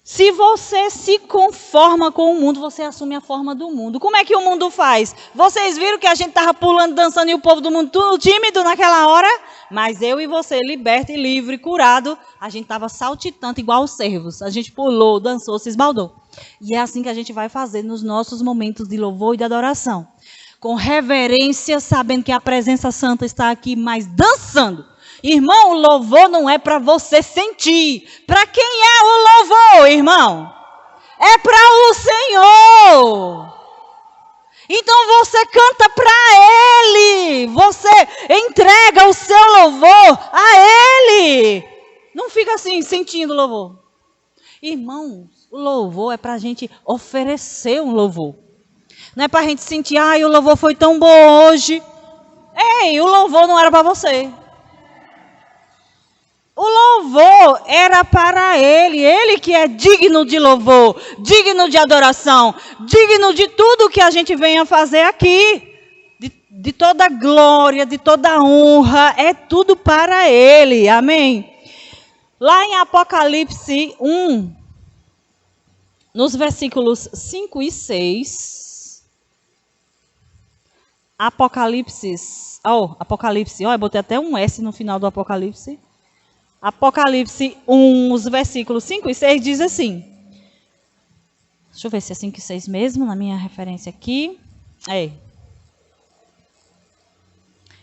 Se você se conforma com o mundo, você assume a forma do mundo. Como é que o mundo faz? Vocês viram que a gente estava pulando, dançando e o povo do mundo tudo tímido naquela hora? Mas eu e você, liberto e livre, curado, a gente estava saltitando igual os servos. A gente pulou, dançou, se esbaldou. E é assim que a gente vai fazer nos nossos momentos de louvor e de adoração. Com reverência, sabendo que a presença santa está aqui, mas dançando. Irmão, o louvor não é para você sentir. Para quem é o louvor, irmão? É para o Senhor. Então você canta para Ele. Você entrega o seu louvor a Ele. Não fica assim, sentindo louvor. Irmãos, o louvor é para a gente oferecer um louvor. Não é para a gente sentir, o louvor foi tão bom hoje. Ei, o louvor não era para você. O louvor era para Ele que é digno de louvor, digno de adoração, digno de tudo que a gente venha fazer aqui. De toda glória, de toda honra, é tudo para Ele, amém? Lá em Apocalipse 1, nos versículos 5 e 6, Apocalipse, eu botei até um S no final do Apocalipse. Apocalipse 1, os versículos 5 e 6 diz assim. Deixa eu ver se é 5 e 6 mesmo, na minha referência aqui.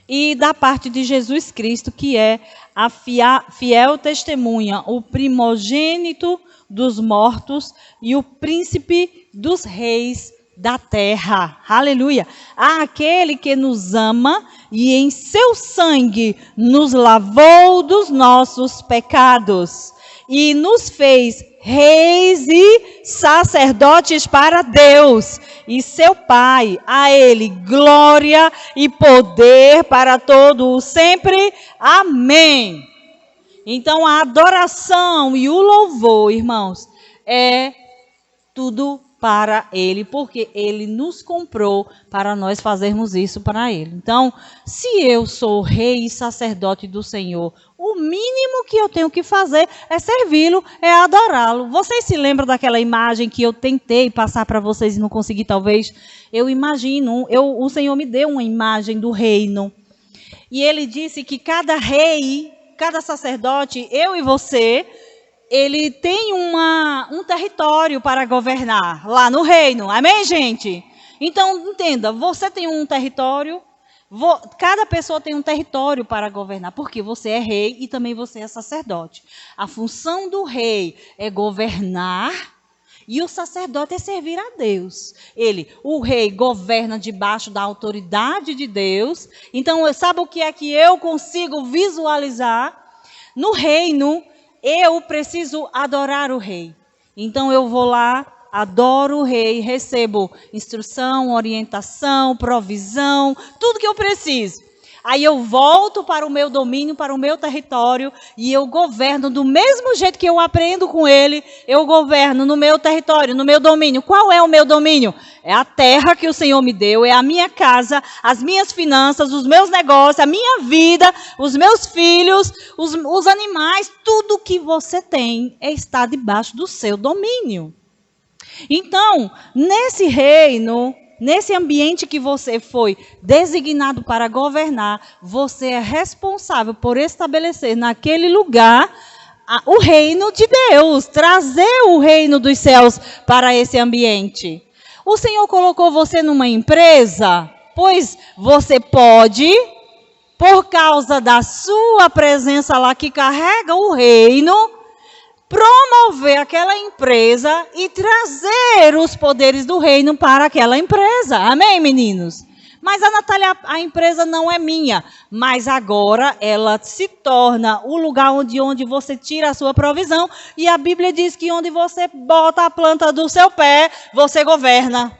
E da parte de Jesus Cristo, que é a fiel testemunha, o primogênito dos mortos e o príncipe dos reis da terra. Aleluia. Aquele que nos ama e em seu sangue nos lavou dos nossos pecados e nos fez reis e sacerdotes para Deus e seu Pai. A Ele glória e poder para todo o sempre. Amém. Então a adoração e o louvor, irmãos, é tudo para Ele, porque Ele nos comprou para nós fazermos isso para Ele. Então, se eu sou rei e sacerdote do Senhor, o mínimo que eu tenho que fazer é servi-lo, é adorá-lo. Vocês se lembram daquela imagem que eu tentei passar para vocês e não consegui, talvez? Eu imagino, o Senhor me deu uma imagem do reino. E Ele disse que cada rei, cada sacerdote, eu e você, ele tem um território para governar lá no reino. Amém, gente? Então, entenda, você tem um território, cada pessoa tem um território para governar, porque você é rei e também você é sacerdote. A função do rei é governar e o sacerdote é servir a Deus. O rei governa debaixo da autoridade de Deus. Então, sabe o que é que eu consigo visualizar? No reino, eu preciso adorar o rei. Então eu vou lá, adoro o rei, recebo instrução, orientação, provisão, tudo que eu preciso. Aí eu volto para o meu domínio, para o meu território, e eu governo do mesmo jeito que eu aprendo com ele, eu governo no meu território, no meu domínio. Qual é o meu domínio? É a terra que o Senhor me deu, é a minha casa, as minhas finanças, os meus negócios, a minha vida, os meus filhos, os animais, tudo que você tem está debaixo do seu domínio. Então, nesse reino, nesse ambiente que você foi designado para governar, você é responsável por estabelecer naquele lugar o reino de Deus, trazer o reino dos céus para esse ambiente. O Senhor colocou você numa empresa, pois você pode, por causa da sua presença lá que carrega o reino, promover aquela empresa e trazer os poderes do reino para aquela empresa. Amém, meninos? Mas a Natália, a empresa não é minha, mas agora ela se torna o lugar onde você tira a sua provisão, e a Bíblia diz que onde você bota a planta do seu pé, você governa.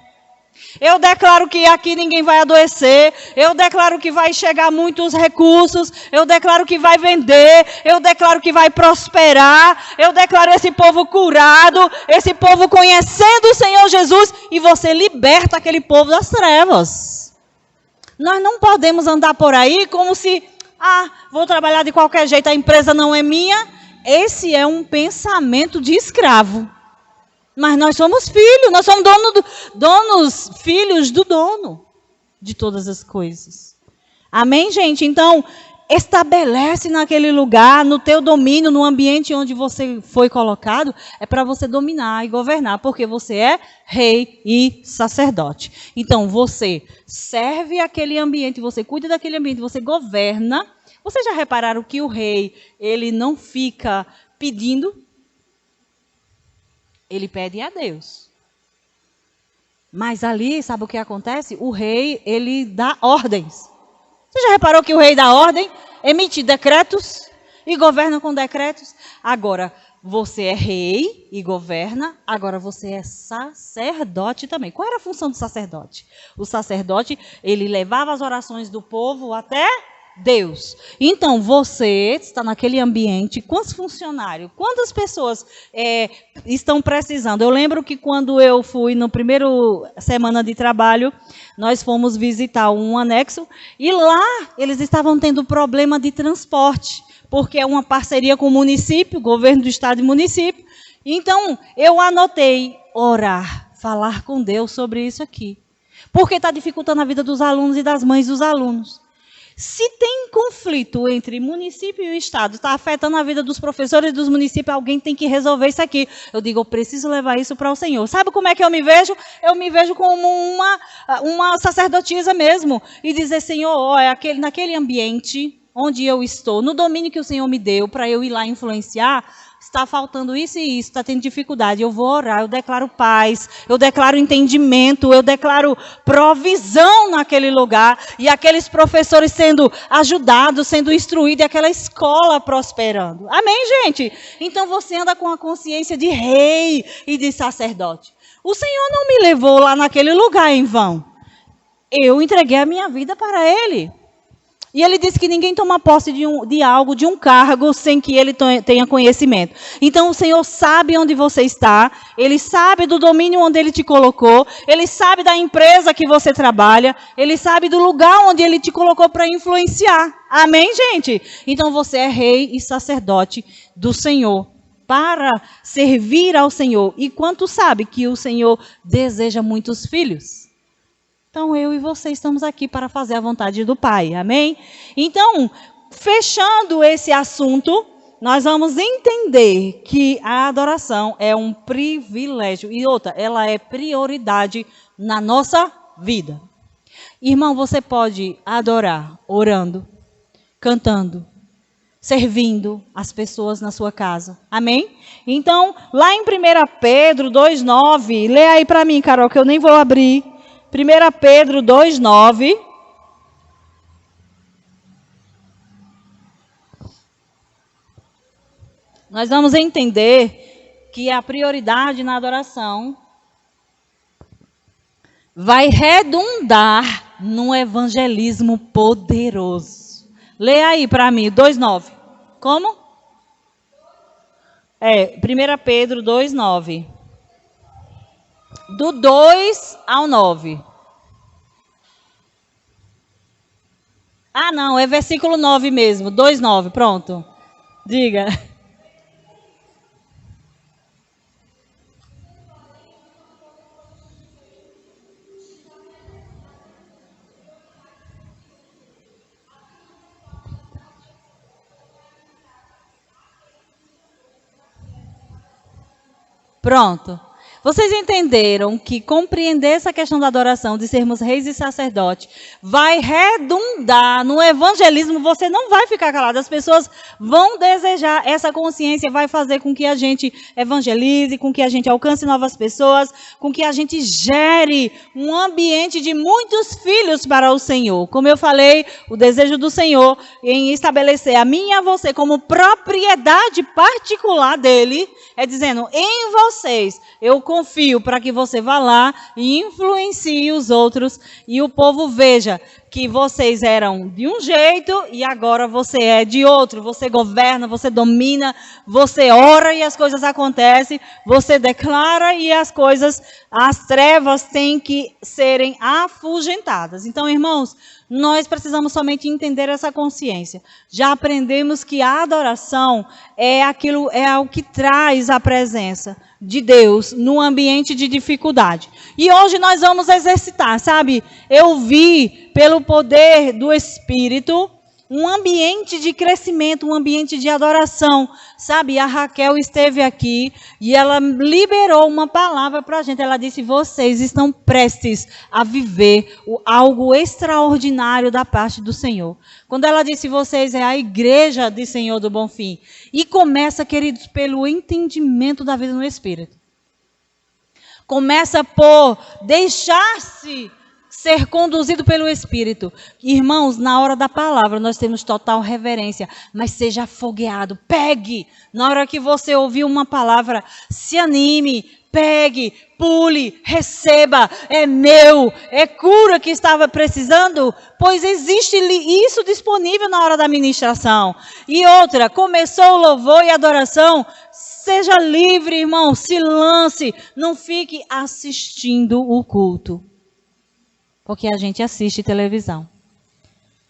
Eu declaro que aqui ninguém vai adoecer, eu declaro que vai chegar muitos recursos, eu declaro que vai vender, eu declaro que vai prosperar, eu declaro esse povo curado, esse povo conhecendo o Senhor Jesus, e você liberta aquele povo das trevas. Nós não podemos andar por aí como se, vou trabalhar de qualquer jeito, a empresa não é minha. Esse é um pensamento de escravo. Mas nós somos filhos, nós somos donos, filhos do dono de todas as coisas. Amém, gente? Então, estabelece naquele lugar, no teu domínio, no ambiente onde você foi colocado, é para você dominar e governar, porque você é rei e sacerdote. Então, você serve aquele ambiente, você cuida daquele ambiente, você governa. Vocês já repararam que o rei, ele não fica pedindo? Ele pede a Deus. Mas ali, sabe o que acontece? O rei, ele dá ordens. Você já reparou que o rei dá ordem? Emite decretos e governa com decretos. Agora, você é rei e governa, agora você é sacerdote também. Qual era a função do sacerdote? O sacerdote, ele levava as orações do povo até Deus. Então, você está naquele ambiente, quantos funcionários, quantas pessoas estão precisando? Eu lembro que quando eu fui no primeiro semana de trabalho, nós fomos visitar um anexo e lá eles estavam tendo problema de transporte, porque é uma parceria com o município, governo do estado e município. Então, eu anotei orar, falar com Deus sobre isso aqui, porque está dificultando a vida dos alunos e das mães dos alunos. Se tem conflito entre município e o estado, está afetando a vida dos professores dos municípios, alguém tem que resolver isso aqui. Eu digo, eu preciso levar isso para o Senhor. Sabe como é que eu me vejo? Eu me vejo como uma sacerdotisa mesmo. E dizer, Senhor, naquele ambiente onde eu estou, no domínio que o Senhor me deu, para eu ir lá influenciar, está faltando isso e isso, está tendo dificuldade. Eu vou orar, eu declaro paz, eu declaro entendimento, eu declaro provisão naquele lugar. E aqueles professores sendo ajudados, sendo instruídos, e aquela escola prosperando. Amém, gente? Então você anda com a consciência de rei e de sacerdote. O Senhor não me levou lá naquele lugar em vão. Eu entreguei a minha vida para Ele. E ele disse que ninguém toma posse de algo, de um cargo, sem que ele tenha conhecimento. Então, o Senhor sabe onde você está, Ele sabe do domínio onde Ele te colocou, Ele sabe da empresa que você trabalha, Ele sabe do lugar onde Ele te colocou para influenciar. Amém, gente? Então, você é rei e sacerdote do Senhor, para servir ao Senhor. E quanto sabe que o Senhor deseja muitos filhos? Então, eu e você estamos aqui para fazer a vontade do Pai, amém? Então, fechando esse assunto, nós vamos entender que a adoração é um privilégio. E outra, ela é prioridade na nossa vida. Irmão, você pode adorar orando, cantando, servindo as pessoas na sua casa, amém? Então, lá em 1 Pedro 2,9, lê aí para mim, Carol, que eu nem vou abrir. 1 Pedro 2,9. nós vamos entender que a prioridade na adoração vai redundar num evangelismo poderoso. Lê aí para mim, 2:9. Como? 1 Pedro 2:9. Do 2 ao 9. Ah, não, é versículo 9 mesmo, 2:9, pronto. Diga. Pronto. Vocês entenderam que compreender essa questão da adoração, de sermos reis e sacerdotes, vai redundar no evangelismo. Você não vai ficar calado. As pessoas vão desejar, essa consciência vai fazer com que a gente evangelize, com que a gente alcance novas pessoas, com que a gente gere um ambiente de muitos filhos para o Senhor. Como eu falei, o desejo do Senhor em estabelecer a mim e a você como propriedade particular dele, é dizendo, em vocês eu confio para que você vá lá e influencie os outros e o povo veja que vocês eram de um jeito e agora você é de outro. Você governa, você domina, você ora e as coisas acontecem, você declara e as trevas têm que serem afugentadas. Então, irmãos, nós precisamos somente entender essa consciência. Já aprendemos que a adoração é o que traz a presença de Deus no ambiente de dificuldade. E hoje nós vamos exercitar, sabe? Eu vi, pelo poder do Espírito, um ambiente de crescimento, um ambiente de adoração. Sabe, a Raquel esteve aqui e ela liberou uma palavra para a gente. Ela disse, vocês estão prestes a viver algo extraordinário da parte do Senhor. Quando ela disse, vocês é a igreja de Senhor do Bonfim. E começa, queridos, pelo entendimento da vida no Espírito. Começa por deixar-se ser conduzido pelo Espírito. Irmãos, na hora da palavra nós temos total reverência, mas seja afogueado, pegue. Na hora que você ouvir uma palavra, se anime, pegue, pule, receba, é meu, é cura que estava precisando, pois existe isso disponível na hora da ministração. E outra, começou o louvor e adoração, seja livre, irmão, se lance, não fique assistindo o culto. Porque a gente assiste televisão.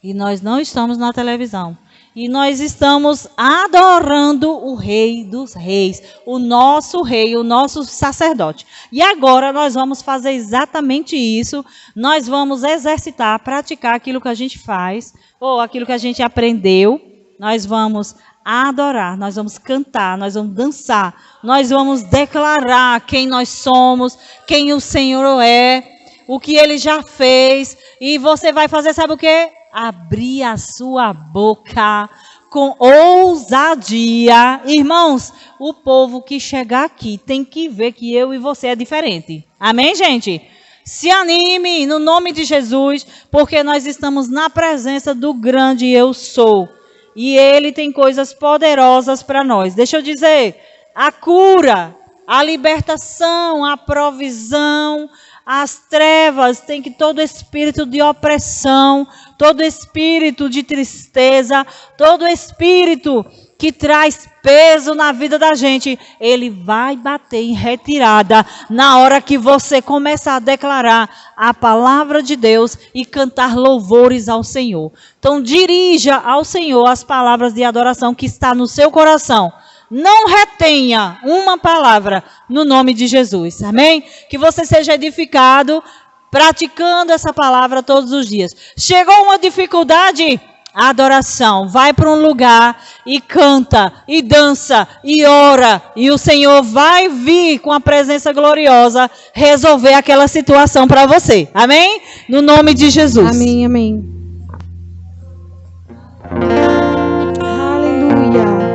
E nós não estamos na televisão. E nós estamos adorando o Rei dos Reis. O nosso Rei, o nosso sacerdote. E agora nós vamos fazer exatamente isso. Nós vamos exercitar, praticar aquilo que a gente faz. Ou aquilo que a gente aprendeu. Nós vamos adorar, nós vamos cantar, nós vamos dançar. Nós vamos declarar quem nós somos, quem o Senhor é. O que ele já fez, e você vai fazer, sabe o quê? Abrir a sua boca com ousadia. Irmãos, o povo que chegar aqui tem que ver que eu e você é diferente. Amém, gente? Se anime no nome de Jesus, porque nós estamos na presença do grande eu sou. E ele tem coisas poderosas para nós. Deixa eu dizer, a cura, a libertação, a provisão, as trevas, tem que todo espírito de opressão, todo espírito de tristeza, todo espírito que traz peso na vida da gente, ele vai bater em retirada na hora que você começar a declarar a palavra de Deus e cantar louvores ao Senhor. Então dirija ao Senhor as palavras de adoração que está no seu coração. Não retenha uma palavra no nome de Jesus, amém? Que você seja edificado praticando essa palavra todos os dias. Chegou uma dificuldade? Adoração. Vai para um lugar e canta, e dança, e ora. E o Senhor vai vir com a presença gloriosa resolver aquela situação para você, amém? No nome de Jesus. Amém, amém.